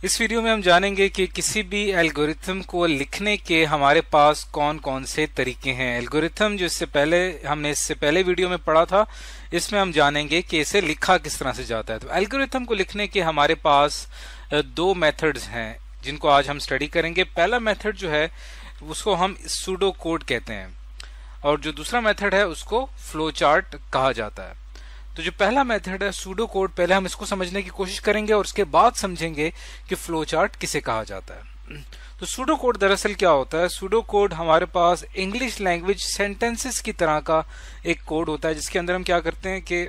इस वीडियो में हम जानेंगे कि किसी भी एल्गोरिथम को लिखने के हमारे पास कौन कौन से तरीके हैं। एल्गोरिथम जो हमने इससे पहले वीडियो में पढ़ा था, इसमें हम जानेंगे कि इसे लिखा किस तरह से जाता है। तो एल्गोरिथम को लिखने के हमारे पास दो मेथड्स हैं जिनको आज हम स्टडी करेंगे। पहला मेथड जो है उसको हम सूडो कोड कहते हैं और जो दूसरा मेथड है उसको फ्लो चार्ट कहा जाता है। तो जो पहला मेथड है सूडो कोड, पहले हम इसको समझने की कोशिश करेंगे और उसके बाद समझेंगे कि फ्लो चार्ट किसे कहा जाता है। तो सूडो कोड दरअसल क्या होता है? सूडो कोड हमारे पास इंग्लिश लैंग्वेज सेंटेंसेस की तरह का एक कोड होता है जिसके अंदर हम क्या करते हैं कि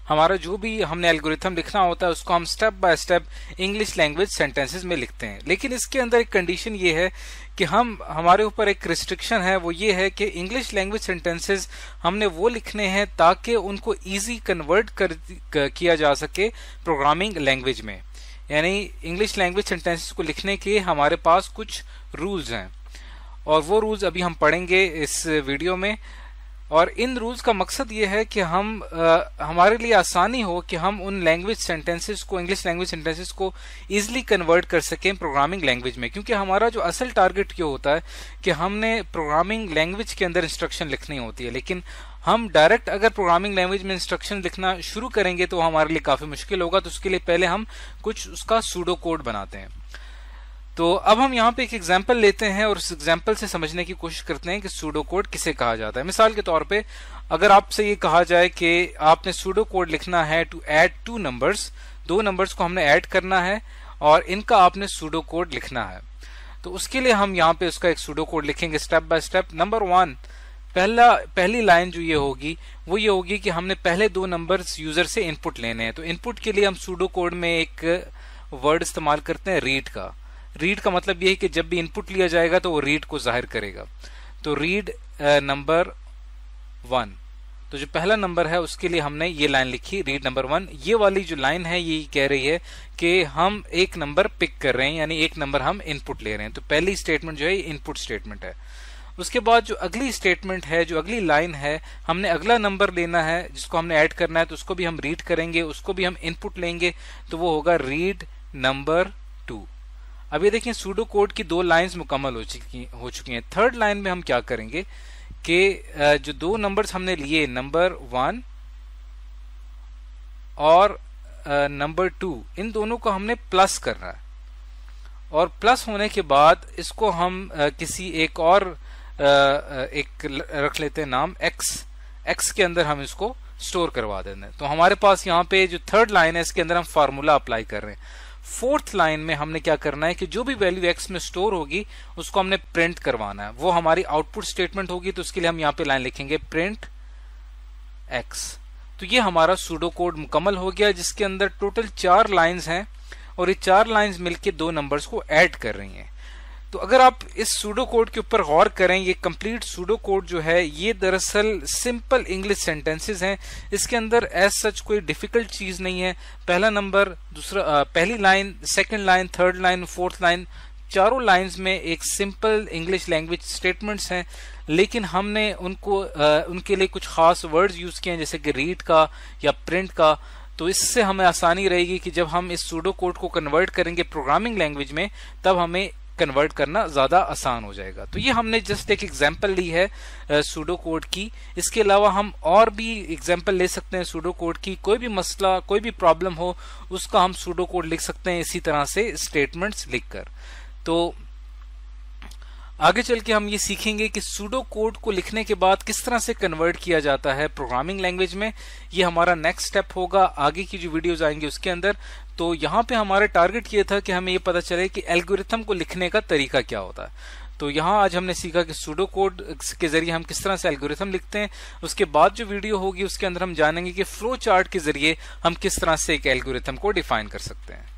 हमारा जो भी हमने एल्गोरिथम लिखना होता है उसको हम step by step English language sentences में लिखते हैं। लेकिन इसके अंदर एक कंडीशन ये है कि हमारे ऊपर एक रिस्ट्रिक्शन है, वो ये है कि इंग्लिश लैंग्वेज सेंटेंसेस हमने वो लिखने हैं ताकि उनको इजी कन्वर्ट किया जा सके प्रोग्रामिंग लैंग्वेज में। यानी इंग्लिश लैंग्वेज सेंटेंसेस को लिखने के हमारे पास कुछ रूल्स हैं और वो रूल्स अभी हम पढ़ेंगे इस वीडियो में। और इन रूल्स का मकसद ये है कि हमारे लिए आसानी हो कि हम उन लैंग्वेज सेंटेंसेस को, इंग्लिश लैंग्वेज सेंटेंसेस को इजीली कन्वर्ट कर सकें प्रोग्रामिंग लैंग्वेज में। क्योंकि हमारा जो असल टारगेट ये होता है कि हमने प्रोग्रामिंग लैंग्वेज के अंदर इंस्ट्रक्शन लिखनी होती है, लेकिन हम डायरेक्ट अगर प्रोग्रामिंग लैंग्वेज में इंस्ट्रक्शन लिखना शुरू करेंगे तो हमारे लिए काफी मुश्किल होगा। तो उसके लिए पहले हम कुछ उसका सूडो कोड बनाते हैं। तो अब हम यहाँ पे एक एग्जाम्पल लेते हैं और उस एग्जाम्पल से समझने की कोशिश करते हैं कि सूडो कोड किसे कहा जाता है। मिसाल के तौर पे अगर आपसे ये कहा जाए कि आपने सूडो कोड लिखना है टू ऐड टू नंबर्स, दो नंबर्स को हमने ऐड करना है और इनका आपने सूडो कोड लिखना है, तो उसके लिए हम यहाँ पे उसका एक सूडो कोड लिखेंगे स्टेप बाय स्टेप। नंबर 1, पहली लाइन जो ये होगी वो ये होगी कि हमने पहले दो नंबर्स यूजर से इनपुट लेने हैं। तो इनपुट के लिए हम सूडो कोड में एक वर्ड इस्तेमाल करते हैं रीड का। रीड का मतलब यह है कि जब भी इनपुट लिया जाएगा तो वो रीड को जाहिर करेगा। तो रीड नंबर 1, तो जो पहला नंबर है उसके लिए हमने ये लाइन लिखी रीड नंबर 1। ये वाली जो लाइन है ये कह रही है कि हम एक नंबर पिक कर रहे हैं, यानी एक नंबर हम इनपुट ले रहे हैं। तो पहली स्टेटमेंट जो है ये इनपुट स्टेटमेंट है। उसके बाद जो अगली स्टेटमेंट है, जो अगली लाइन है, हमने अगला नंबर लेना है जिसको हमने ऐड करना है, तो उसको भी हम रीड करेंगे, उसको भी हम इनपुट लेंगे, तो वो होगा रीड नंबर 2। अब ये देखिए सूडो कोड की दो लाइंस मुकम्मल हो चुकी हैं। थर्ड लाइन में हम क्या करेंगे कि जो दो नंबर्स हमने लिए नंबर 1 और नंबर 2, इन दोनों को हमने प्लस करना है और प्लस होने के बाद इसको हम किसी एक और एक रख लेते हैं नाम x के अंदर हम इसको स्टोर करवा देते हैं। तो हमारे पास यहाँ पे जो थर्ड लाइन है इसके अंदर हम फार्मूला अप्लाई कर रहे हैं। फोर्थ लाइन में हमने क्या करना है कि जो भी वैल्यू x में स्टोर होगी उसको हमने प्रिंट करवाना है, वो हमारी आउटपुट स्टेटमेंट होगी। तो उसके लिए हम यहाँ पे लाइन लिखेंगे प्रिंट x। तो ये हमारा सूडो कोड मुकम्मल हो गया जिसके अंदर टोटल 4 लाइंस हैं और ये 4 लाइंस मिलके दो नंबर्स को ऐड कर रही हैं। तो अगर आप इस सूडो कोड के ऊपर गौर करें, ये कंप्लीट सूडो कोड जो है ये दरअसल सिंपल इंग्लिश सेंटेंसेस हैं। इसके अंदर एज सच कोई डिफिकल्ट चीज नहीं है। पहला नंबर, पहली line, second line, third line, fourth line, चारों लाइंस में एक सिंपल इंग्लिश लैंग्वेज स्टेटमेंट्स हैं, लेकिन हमने उनके लिए कुछ खास वर्ड्स यूज किए हैं जैसे कि रीड का या प्रिंट का। तो इससे हमें आसानी रहेगी कि जब हम इस सूडो कोड को कन्वर्ट करेंगे प्रोग्रामिंग लैंग्वेज में तब हमें कन्वर्ट करना ज्यादा आसान हो जाएगा। तो ये हमने जस्ट एक एग्जांपल ली है सूडो कोड की। इसके अलावा हम और भी एग्जांपल ले सकते हैं सूडो कोड की। कोई भी मसला, कोई भी प्रॉब्लम हो उसका हम सूडो कोड लिख सकते हैं इसी तरह से स्टेटमेंट्स लिखकर। तो आगे चल के हम ये सीखेंगे कि सूडो कोड को लिखने के बाद किस तरह से कन्वर्ट किया जाता है प्रोग्रामिंग लैंग्वेज में। ये हमारा नेक्स्ट स्टेप होगा आगे की जो वीडियोस आएंगे उसके अंदर। तो यहाँ पे हमारा टारगेट ये था कि हमें ये पता चले कि एल्गोरिथम को लिखने का तरीका क्या होता है। तो यहाँ आज हमने सीखा कि सूडो कोड के जरिए हम किस तरह से एल्गोरिथम लिखते हैं। उसके बाद जो वीडियो होगी उसके अंदर हम जानेंगे कि फ्लो चार्ट के जरिए हम किस तरह से एक एल्गोरिथम को डिफाइन कर सकते हैं।